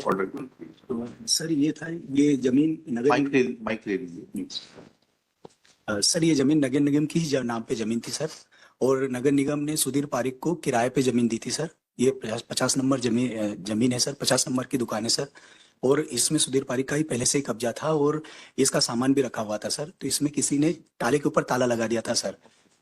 Order. Sir ये था, ये जमीन नगर माइक ले लीजिए। सर ये जमीन नगर निगम की नाम पे जमीन थी सर, और नगर निगम ने सुधीर पारिक को किराए पे जमीन दी थी सर। ये 50 नंबर जमीन है सर, 50 नंबर की दुकान है सर। और इसमें सुधीर पारिक का ही पहले से ही कब्जा था, और इसका सामान भी रखा हुआ था सर। तो इसमें किसी ने ताले के ऊपर ताला लगा दिया था सर।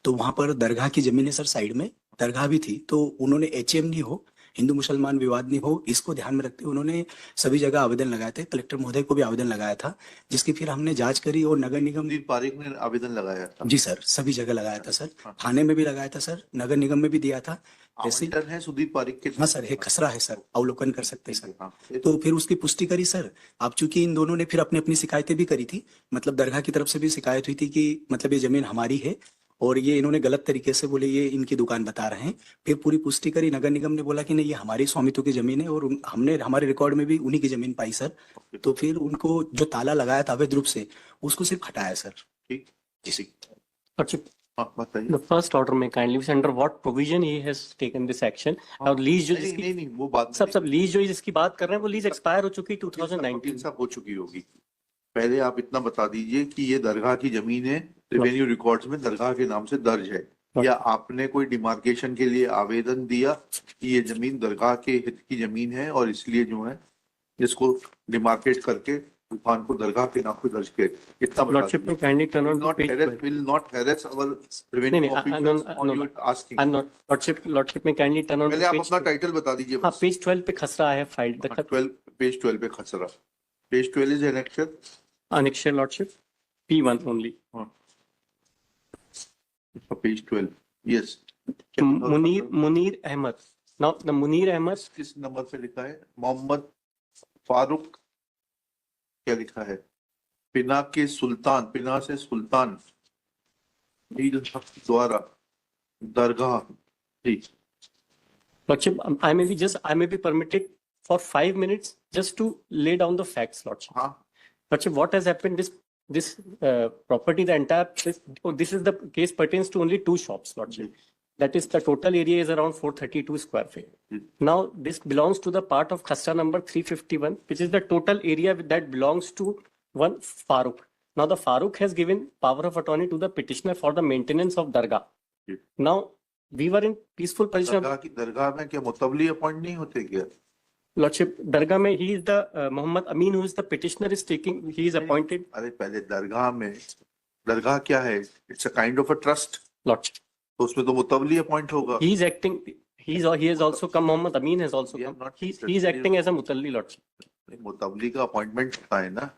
तो वहां पर दरगाह की जमीन है सर, साइड में दरगाह भी थी। तो उन्होंने एचएम नहीं हो, हिंदू मुसलमान विवाद नहीं हो, इसको ध्यान में रखते हुए उन्होंने सभी जगह आवेदन लगाए थे। कलेक्टर महोदय को भी आवेदन लगाया था, जिसकी फिर हमने जांच करी और नगर निगम। सुधीर पारिक ने आवेदन लगाया था? जी सर, सभी जगह लगाया था सर। थाने में भी लगाया था सर, नगर निगम में भी दिया था। आवंटन है सुधीर पारिक के? हाँ सर, है, खसरा है सर, अवलोकन कर सकते हैं सर। हाँ। तो फिर उसकी पुष्टि करी सर। अब चूंकि इन दोनों ने फिर अपनी अपनी शिकायतें भी करी थी, मतलब दरगाह की तरफ से भी शिकायत हुई थी कि मतलब ये जमीन हमारी है, और ये इन्होंने गलत तरीके से बोले ये इनकी दुकान बता रहे हैं। फिर पूरी पुष्टि करी, नगर निगम ने बोला कि नहीं ये हमारी स्वामित्व की जमीन है, और हमने हमारे रिकॉर्ड में भी उन्हीं की जमीन पाई सर। तो फिर उनको जो ताला लगाया था अवैध रूप से, उसको सिर्फ हटाया सर। ठीक जी। The first order में kindly see under what provision he has taken this action। और लीज जो नहीं वो बात सब लीज जो जिसकी बात कर रहे हैं वो लीज एक्सपायर हो चुकी 2019 सब हो चुकी होगी। पहले आप इतना बता दीजिए कि ये दरगाह की जमीन है, रेवेन्यू रिकॉर्ड्स में दरगाह के नाम से दर्ज है, या आपने कोई डिमार्केशन के लिए आवेदन दिया कि ये जमीन दरगाह के हित की जमीन है और इसलिए जो है इसको डिमार्केट करके दुकान को दरगाह के नाम पे दर्ज किया? इतना Lordship में kindly turn on to page 12। will not harass our revenue officers on your asking। I'm not Lordship में kindly turn on पहले to आप page अपना टाइटल बता दीजिए। हाँ, पेज 12 पे खसरा है फाइल्ड। पेज 12 पे खसरा। Page 12 is annexure Lordship P1 only। पेज 12 yes। Munir Ahmad. Now the Munir Ahmad किस नंबर पे लिखा है? मोहम्मद फारूक क्या लिखा है? पिना के सुल्तान, पिना से सुल्तान द्वारा दरगाह। ठीक। Lordship, I may be permitted for 5 minutes just to lay down the facts, Lordship। हाँ। Lordship, what has happened? This property, the entire this is the case pertains to only 2 shops, Lordship। That is, the total area is around 432 square feet। Now this belongs to the part of Khasra number 351, which is the total area that belongs to one Farooq। Now the Farooq has given power of attorney to the petitioner for the maintenance of Dargah। Now we were in peaceful position। दरगाह में क्या मुतवली appoint नहीं होते क्या? Lordship, Dargah में he is the Muhammad Amin, who is the petitioner, is taking, he is appointed। अरे पहले दरगाह में, दरगाह क्या है? It's a kind of a trust। Lordship, तो उसमें तो मुतवली अपॉइंट होगा। he is acting, he has also come, Muhammad Amin has also come, he is acting as a mutalli, Lordship। मुतवली का अपॉइंटमेंट होता है ना,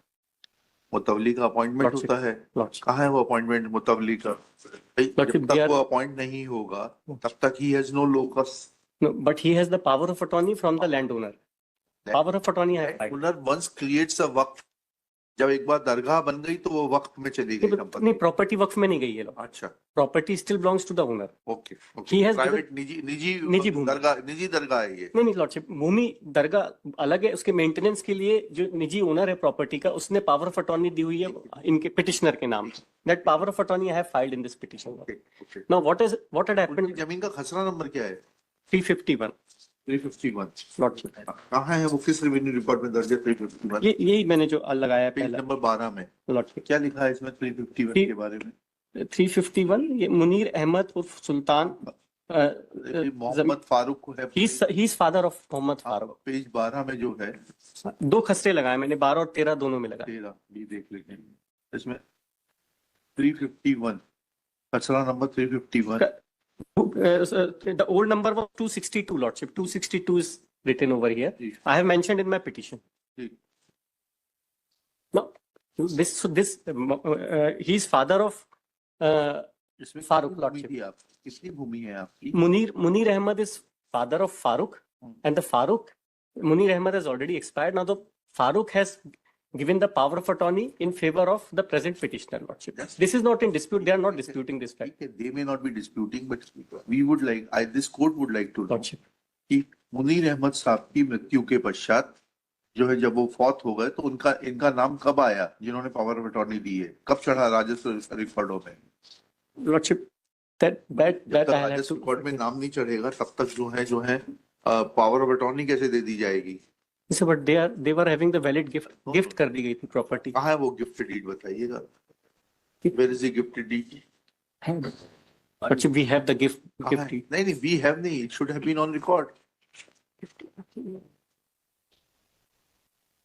मुतवली का अपॉइंटमेंट होता है। कहाँ है वो अपॉइंटमेंट मुतवली का? जब तक वो अपॉइंट नहीं होगा तब तक he has no locus। No, but he has the power of attorney from the landowner। Power of attorney है। Landowner once creates a वक्त, जब एक बार दरगाह बन गई तो वो वक्त में चली गई। नहीं, प्रॉपर्टी वक्त में नहीं गई है। अच्छा, property still belongs to the owner. Okay. Private निजी भूमि, दरगाह है ये। नहीं लॉर्डशिप, भूमि दरगाह अलग है। उसके मेंटेनेंस के लिए जो निजी ओनर है प्रॉपर्टी का, उसने पावर ऑफ अटॉर्नी दी हुई है इनके पिटिशनर के नाम। That power of attorney I have filed in this petition. Now what had happened? जमीन का खसरा नंबर क्या है? 351। 351 लॉर्डशिप कहाँ है वो? किस रेवेन्यू रिकॉर्ड में दर्ज है 351? यही मैंने जो लगाया है पेज नंबर 12 में। लॉर्डशिप क्या लिखा है इसमें 351 के बारे में? 351 ये मुनीर अहमद उर्फ सुल्तान मोहम्मद फारूक है। He is father of Mohammad Farooq. Page 12 में जो है 2 खसरे लगाए मैंने, 12 और 13 दोनों में लगाए। 13 भी देख लेते हैं इसमें। 351 खसरा number 351। The old number was 262, Lordship। 262 is written over here। I have mentioned in my petition। No, he is father of Farooq, Lordship। किसकी भूमि है आपकी? Munir Ahmad is father of Farooq, and the Munir Ahmad has already expired। Now the Farooq has given the power of attorney in favor of the present petitioner, Lordship। This is not in dispute. They are not disputing this fact। They may not be disputing, but we would like, this court would like to know कि मुनीर अहमद साहब की मृत्यु के पश्चात जो है, जब वो फौत हो गए तो इनका नाम कब आया? जिन्होंने पावर ऑफ अटॉर्नी दी है, कब चढ़ा राजस्व रिकॉर्डों में? Lordship, that राजस्व रिकॉर्ड में नाम नहीं चढ़ेगा तब तक जो है पावर ऑफ अटॉर्नी कैसे दे दी जाएगी? So, but they were having the valid gift कर दी गई थी property. कहाँ है वो गिफ्ट डीड बताइएगा? Where is the gift deed? But we have the gift कहाँ है? deed. नहीं, we have नहीं. It should have been on record.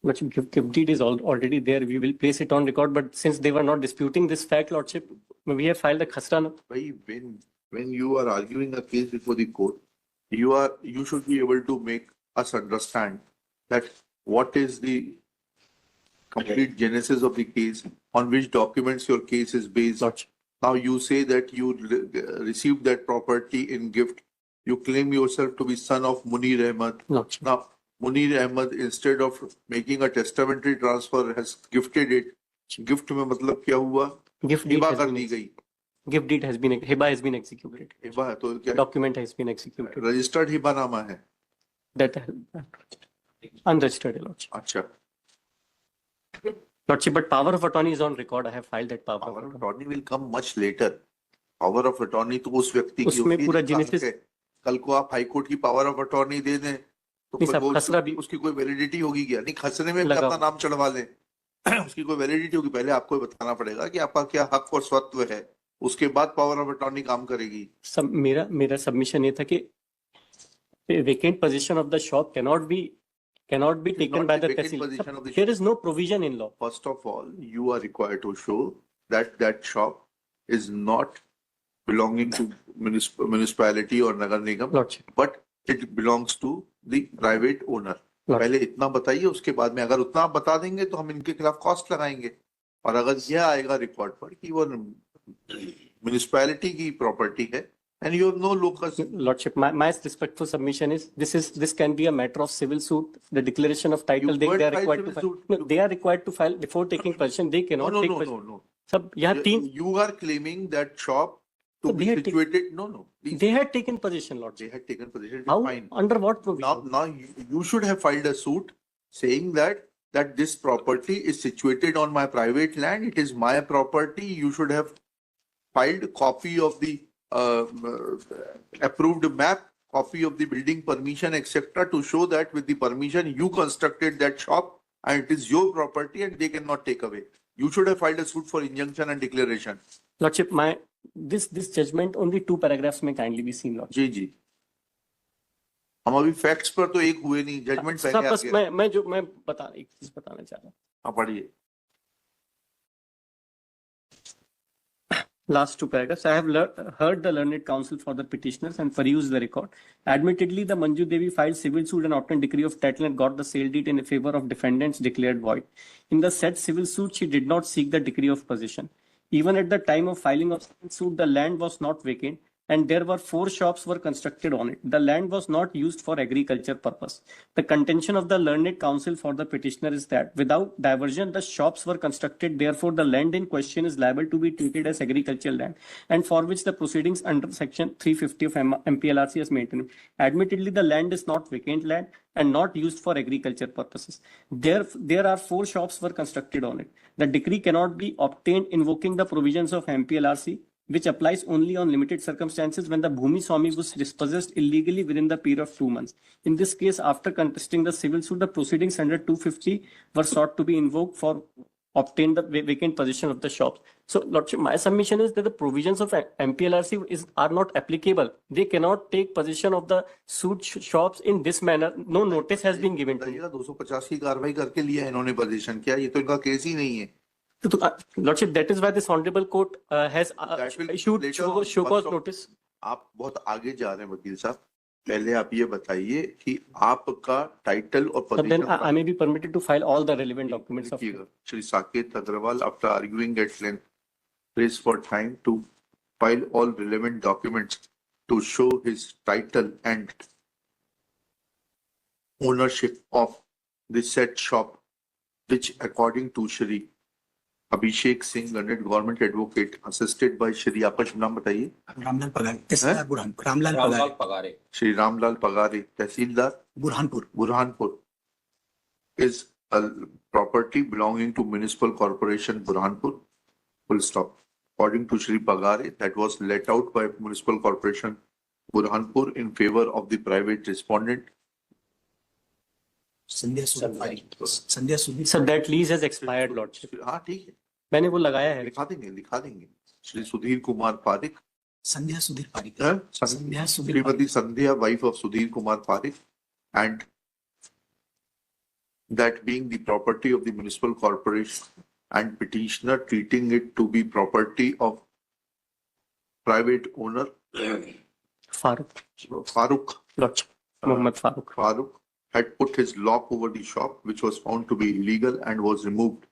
But gift deed is already there. We will place it on record. But since they were not disputing this fact, Lordship, we have filed a khasra. Bhai, when you are arguing a case before the court, you should be able to make us understand that what is the complete genesis of the case, on which documents your case is based. Lordship. Now you say that you received that property in gift. You claim yourself to be son of Munir Ahmad. Lordship. Now Munir Ahmad, instead of making a testamentary transfer, has gifted it. Gift में मतलब क्या हुआ? Gift deed Hiba has कर been दी गई. Gift deed has been hiba has been executed. Hiba है तो क्या? Document has been executed. Registered हिबानामा है. That unregistered, Lordship. अच्छा. Lordship, but power of attorney is on record. I have filed that power. Power of attorney will come much later. Power of attorney तो उस व्यक्ति की उसमें होती है पूरा जिसका genesis- हक है. कल को आप हाई कोर्ट की पावर ऑफ अटॉर्नी दे दें तो नहीं साहब, वो खसरा भी- उसकी कोई वैलिडिटी होगी क्या? नहीं, खसरे में भी लगा- अपना नाम चढ़वा लें. उसकी कोई वैलिडिटी होगी? पहले आपको ये बताना पड़ेगा कि आपका क्या हक और स्वत्व है. उसके बाद पावर ऑफ अटॉर्नी काम करेगी. सब मेरा सबमिशन ये था कि vacant possession of the shop cannot be is taken not by the the vacant tehsil. position of the There shop. is no provision in law. First of all, you are required to show that that shop is not belonging to municipality or nagar nigam, Lordship. but it belongs to the private owner. Lordship. पहले इतना बताइए, उसके बाद में अगर उतना आप बता देंगे तो हम इनके खिलाफ कॉस्ट लगाएंगे. और अगर यह आएगा रिकॉर्ड पर कि वो म्युनिसिपैलिटी की प्रॉपर्टी है and you have no locus. Lordship, my respectful submission is this can be a matter of civil suit. The declaration of title You they could are file required to civil file. suit. No, they are required to file before taking possession. They No, cannot no, take no, possession. no, no. सब यहाँ तीन You are claiming that shop to So be they had situated. No, no. Please. they had taken possession, They Lordship. had taken possession. How Fine. under what provision? Now you should have filed a suit saying that this property is situated on my private land. It is my property. You should have filed a copy of the approved map, copy of the building permission, etc., to show that with the permission you constructed that shop and it is your property and they cannot take away. You should have filed a suit for injunction and declaration. Lordship, this judgment only 2 paragraphs may kindly be seen, Lordship. जी जी. हम अभी facts पर तो एक हुए नहीं, judgement साहब, पहले आ बस गया. मैं एक चीज बताना चाह रहा हूँ. हाँ, पढ़िए. Last 2 paragraphs. I have heard the learned counsel for the petitioners and perused the record. Admittedly, the Manju Devi filed civil suit and obtained decree of title and got the sale deed in favor of defendants declared void. In the said civil suit, she did not seek the decree of possession. Even at the time of filing of civil suit, the land was not vacant and there were 4 shops were constructed on it. The land was not used for agriculture purpose. The contention of the learned counsel for the petitioner is that without diversion, the shops were constructed. Therefore, the land in question is liable to be treated as agricultural land and for which the proceedings under section 350 of MPLRC is maintained. Admittedly, the land is not vacant land and not used for agriculture purposes. There are 4 shops were constructed on it. The decree cannot be obtained invoking the provisions of MPLRC, which applies only on limited circumstances when the Bhumi Swami was dispossessed illegally within the period of 2 months. In this case, after contesting the civil suit, the proceedings under 250 were sought to be invoked for obtain the vacant possession of the shops. So, Lordship, my submission is that the provisions of MPLRC are not applicable. They cannot take possession of the suit shops in this manner. No notice has been given to me. 250 की कार्रवाई करके लिया इन्होंने position. क्या ये तो इनका case ही नहीं है. Lordship, that is why this honorable court has That will issued later show on, cause first of- notice. आप बहुत आगे जा रहे हैं वकील साहब. पहले आप ये बताइए कि आपका टाइटल और But then position I may be permitted to file all the relevant documents of. देखिएगा. Shri Saket Agarwal, after arguing at length, prays for time to file all relevant documents to show his title and ownership of the said shop, which according to Shri Abhishek Singh, learned government advocate, assisted by Shri, आपका शुभ नाम बताइए. रामलाल पगारे, तहसीलदार Burhanpur. Ramlal Pagare, Shri Ramlal Pagare, Tehsildar Burhanpur. Burhanpur, is a property belonging to Municipal Corporation Burhanpur. Full stop. According to Shri Pagare, that was let out by Municipal Corporation Burhanpur in favor of the private respondent. Sandhya Sudhir Pareek, Sandhya Sudhir Sir, that lease has expired, Lordship. हाँ ठीक है, मैंने वो लगाया है. लिखा देंगे श्री सुधीर कुमार पारिक, संध्या सुधीर पारिक, हाँ? संध्या सुधीर श्रीमती संध्या, wife of Sudhir Kumar Parik, and that being the property of the municipal corporation and petitioner treating it to be property of private owner Farooq, Farooq. Lordship. Mohammed Farooq. Farooq had put his lock over the shop, which was found to be illegal and was removed.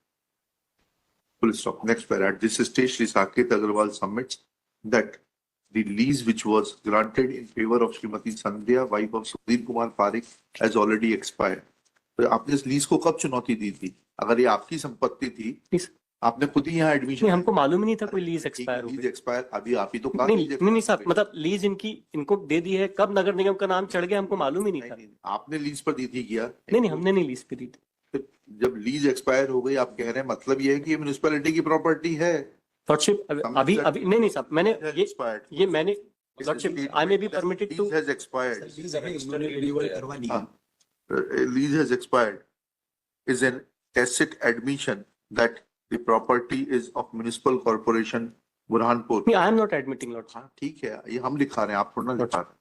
Full stop. Next paragraph. This stage, Shri Saket Agarwal submits that the lease which was granted in favor of Srimati Sandhya, wife of Sudhir Kumar Parik, has already expired. तो आपने इस lease को कब चुनौती दी थी? अगर ये आपकी संपत्ति थी, Please. आपने खुद ही यहाँ नहीं, एडमिशन, हमको मालूम ही नहीं था कोई लीज एक्सपायर हो लीज गई. एक्सपायर, अभी आप ही तो कहा नहीं लीज नहीं नहीं साहब, expire मतलब लीज इनको दे दी है. कब नगर निगम का नाम चढ़ गया हमको मालूम ही नहीं था. नहीं, आपने लीज पर दी थी क्या? नहीं, हमने नहीं लीज पे दी थी. फिर जब लीज एक्सपायर हो गई, आप कह रहे हैं मतलब ये है कि ये म्युनिसिपैलिटी की प्रॉपर्टी है। लॉर्डशिप अभी अभी नहीं साहब, मैंने ये मैंने lordship I may be permitted to lease has expired, lease अभी उन्होंने रिन्यूअल करवा ली है. Lease has expired is an tacit admission that the property is of municipal corporation Burhanpur. I am not admitting lordship. हाँ ठीक है, ये हम लिखा रहे हैं, आप थोड़ा ना लिखा रहे हैं।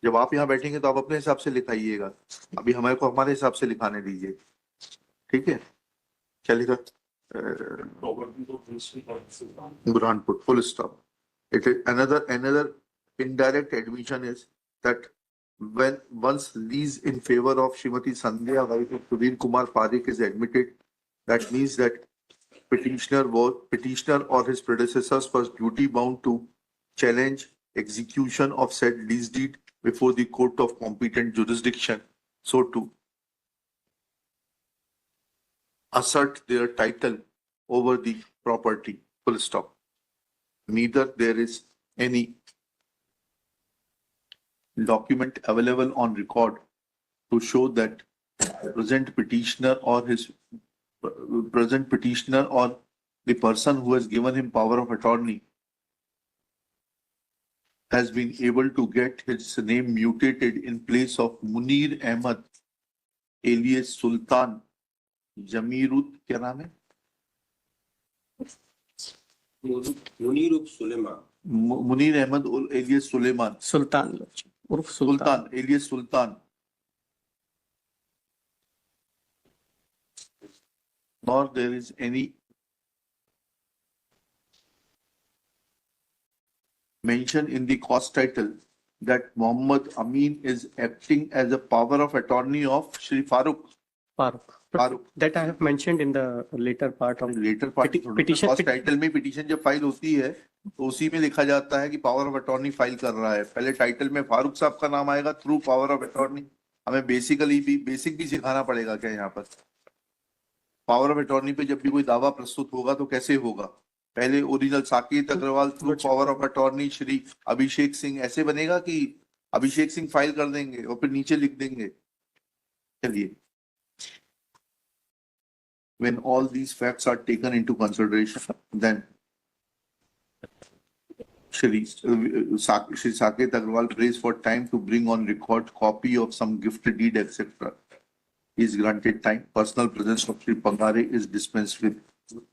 जब आप यहाँ बैठेंगे तो आप अपने हिसाब से लिखाइएगा, अभी हमारे को हमारे हिसाब से लिखाने दीजिए, ठीक है? क्या लिखा? Burhanpur, full stop. It is another indirect admission is that when once lease in favor of Srimati Sandhya, wife of Sudhir Kumar Parik is admitted, that means that petitioner or his predecessors was duty bound to challenge execution of said lease deed before the court of competent jurisdiction, so to assert their title over the property, full stop. Neither there is any document available on record to show that present petitioner or the person who has given him power of attorney has been able to get his name mutated in place of Munir Ahmad alias Sultan Jamirut, क्या नाम है? Munir Ahmad alias Suleiman. सुल्तान lordship उर्फ सुल्तान. Sultan alias Sultan. Nor there is any mention in the cost title that Muhammad Amin is acting as a power of attorney of Shri Farooq. Farooq. That I have mentioned in the later part of Later part petition. cost title में petition जब file होती है तो उसी में लिखा जाता है कि पावर ऑफ अटॉर्नी फाइल कर रहा है। पहले टाइटल में फारूक साहब का नाम आएगा थ्रू पावर ऑफ अटॉर्नी। हमें बेसिक भी सिखाना पड़ेगा क्या यहाँ पर? पावर ऑफ अटॉर्नी पे जब भी कोई दावा प्रस्तुत होगा तो कैसे होगा? पहले original Saket Agrawal through power of attorney Shri Abhishek Singh, ऐसे बनेगा कि अभिषेक सिंह फाइल कर देंगे और फिर नीचे लिख देंगे। चलिए, when all these facts are taken into consideration, then Shri Saket Agarwal prays for time to bring on record copy of some gift deed, etc. He is granted time. Personal presence of Shri Pangare is dispensed with.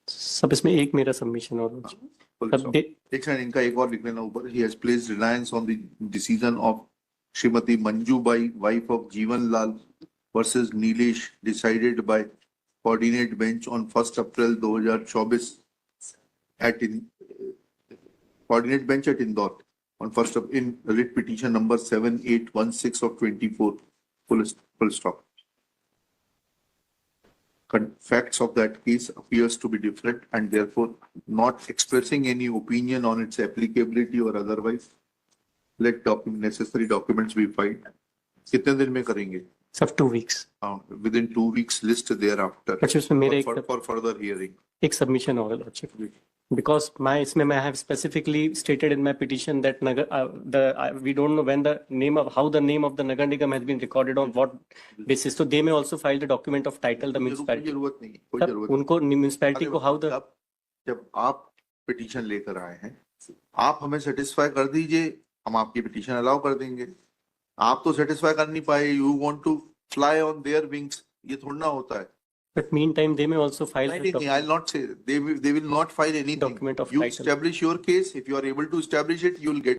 सब इसमें एक मेरा submission और Full सब stop. दे एक second, इनका एक और लिख लेना ऊपर। He has placed reliance on the decision of Srimati Manju Bai, wife of Jeevan Lal versus Nilesh, decided by coordinate bench on 1st April 2024 at coordinate bench at Indore on 1st of in writ petition number 7816 of 24, full stop. Facts of that case appears to be different and therefore not expressing any opinion on its applicability or otherwise. Let necessary documents be filed. कितने दिन में करेंगे? सब 2 weeks. Within 2 weeks list thereafter अच्छा, उसमें मेरे for further hearing. एक submission होगा लॉर्डशिप, because इसमें I have specifically stated in my petition that we don't know when the name of the Nagar Nigam has been recorded on what basis, so they may also file the document of title the municipality. जरूरत नहीं, कोई तब जरूरत उनको municipality को how the जब आप petition लेकर आए हैं, आप हमें सेटिस्फाई कर दीजिए, हम आपकी पिटीशन अलाउ कर देंगे। आप तो सेटिस्फाई कर नहीं पाए, you want to fly on their wings. ये थोड़ा ना होता है. But meantime, they may also file a नहीं, I'll not say they will not file anything. document of You title. establish your case. If you are able to establish it, you'll get